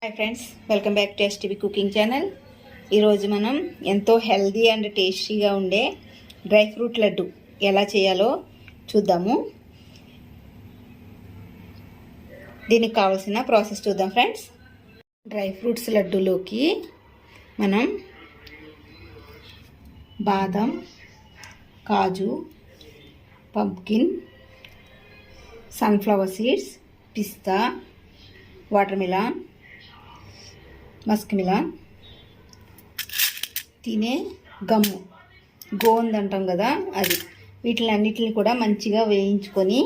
Hi friends, welcome back to STV cooking channel. ఈరోజు మనం ఎంతో హెల్దీ అండ్ టేస్టీగా ఉండే డ్రై ఫ్రూట్ లడ్డు ఎలా చేయాలో చూద్దాము. దీనికి కావాల్సిన ప్రాసెస్ చూద్దాం ఫ్రెండ్స్. డ్రై ఫ్రూట్స్ లడ్డూలోకి మనం బాదం, కాజు, పంప్కిన్, సన్ఫ్లవర్ సీడ్స్, పిస్తా, వాటర్ మిలాన్, మస్క్ మిలాన్, తినే గమ్ము, గోంద్ అంటాం కదా అది, వీటిలన్నిటిని కూడా మంచిగా వేయించుకొని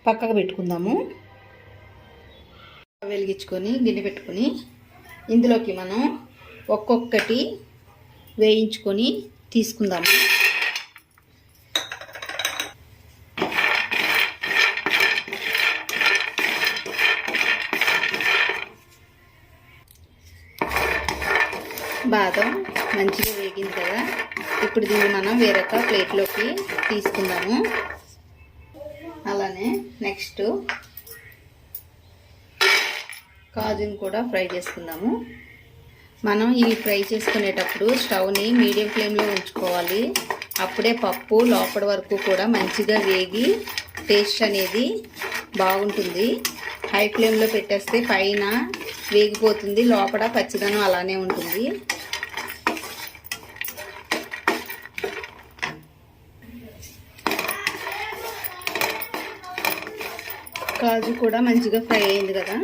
పక్కకు పెట్టుకుందాము. వెలిగించుకొని గిన్నె పెట్టుకొని ఇందులోకి మనం ఒక్కొక్కటి వేయించుకొని తీసుకుందాము. బాదం మంచిగా వేగింది కదా, ఇప్పుడు దీన్ని మనం వేరొక ప్లేట్లోకి తీసుకుందాము. అలానే నెక్స్ట్ కాజుని కూడా ఫ్రై చేసుకుందాము. మనం ఇవి ఫ్రై చేసుకునేటప్పుడు స్టవ్ని మీడియం ఫ్లేమ్లో ఉంచుకోవాలి. అప్పుడే పప్పు లోపల వరకు కూడా మంచిగా వేగి టేస్ట్ అనేది బాగుంటుంది. హై ఫ్లేమ్లో పెట్టేస్తే పైన వేగిపోతుంది, లోపల పచ్చిదనం అలానే ఉంటుంది. కాజు కూడా మంచిగా ఫ్రై అయింది కదా,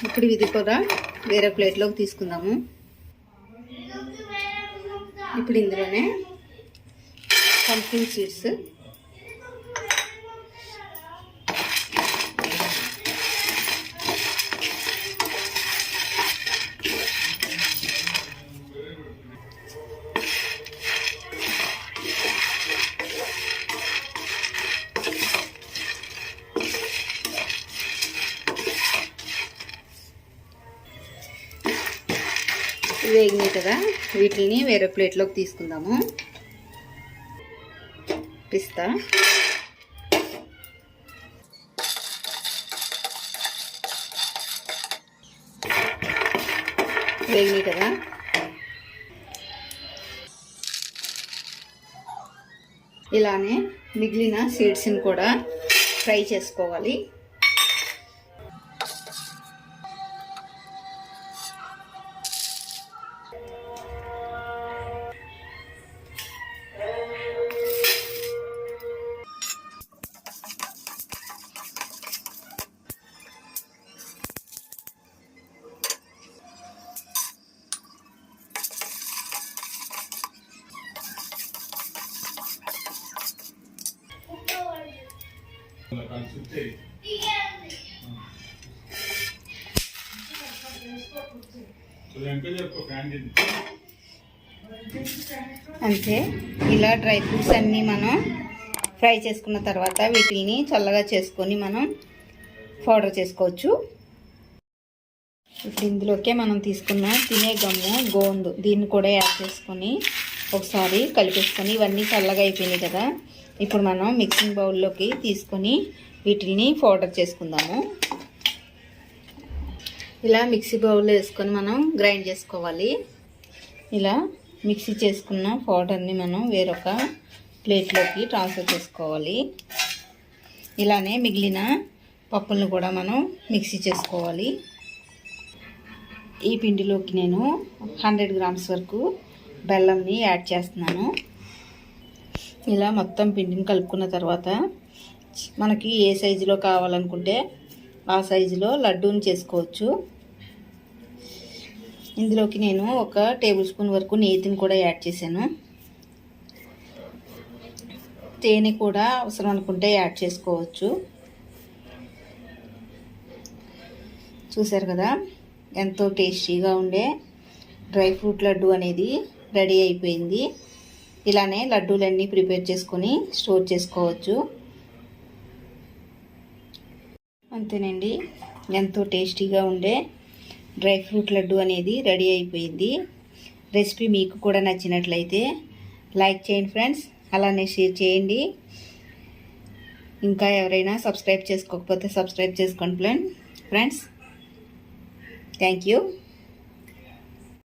ఇప్పుడు ఇది కూడా వేరే ప్లేట్లోకి తీసుకుందాము. ఇప్పుడు ఇందులోనే పంప్కిన్ సీడ్స్, వేగినాయి కదా, వీటిని వేరే ప్లేట్లోకి తీసుకుందాము. పిస్తా, వేగినాయి కదా, ఇలానే మిగిలిన సీడ్స్ని కూడా ఫ్రై చేసుకోవాలి. అంతే, ఇలా డ్రై ఫ్రూట్స్ అన్నీ మనం ఫ్రై చేసుకున్న తర్వాత వీటిని చల్లగా చేసుకొని మనం పౌడర్ చేసుకోవచ్చు. ఇప్పుడు ఇందులోకే మనం తీసుకున్న తినే గమ్ము గోంద్, దీన్ని కూడా యాడ్ చేసుకొని ఒకసారి కలిపేసుకొని, ఇవన్నీ చల్లగా అయిపోయినాయి కదా, ఇప్పుడు మనం మిక్సింగ్ బౌల్లోకి తీసుకొని వీటిని పౌడర్ చేసుకుందాము. ఇలా మిక్సీ బౌల్లో వేసుకొని మనం గ్రైండ్ చేసుకోవాలి. ఇలా మిక్సీ చేసుకున్న పౌడర్ని మనం వేరొక ప్లేట్లోకి ట్రాన్స్ఫర్ చేసుకోవాలి. ఇలానే మిగిలిన పప్పులను కూడా మనం మిక్సీ చేసుకోవాలి. ఈ పిండిలోకి నేను 100 గ్రామ్స్ వరకు బెల్లంని యాడ్ చేస్తున్నాను. ఇలా మొత్తం పిండిని కలుపుకున్న తర్వాత మనకి ఏ సైజులో కావాలనుకుంటే ఆ సైజులో లడ్డూని చేసుకోవచ్చు. ఇందులోకి నేను 1 టేబుల్ స్పూన్ వరకు నెయ్యిని కూడా యాడ్ చేశాను. తేనె కూడా అవసరం అనుకుంటే యాడ్ చేసుకోవచ్చు. చూసారు కదా, ఎంతో టేస్టీగా ఉండే డ్రై ఫ్రూట్ లడ్డు అనేది రెడీ అయిపోయింది. ఇలానే లడ్డూలన్నీ ప్రిపేర్ చేసుకొని స్టోర్ చేసుకోవచ్చు. అంతేనండి, ఎంతో టేస్టీగా ఉండే డ్రై ఫ్రూట్ లడ్డు అనేది రెడీ అయిపోయింది. రెసిపీ మీకు కూడా నచ్చినట్లయితే లైక్ చేయండి ఫ్రెండ్స్, అలానే షేర్ చేయండి. ఇంకా ఎవరైనా సబ్స్క్రైబ్ చేసుకోకపోతే సబ్స్క్రైబ్ చేసుకోండి ఫ్రెండ్స్. Thank you.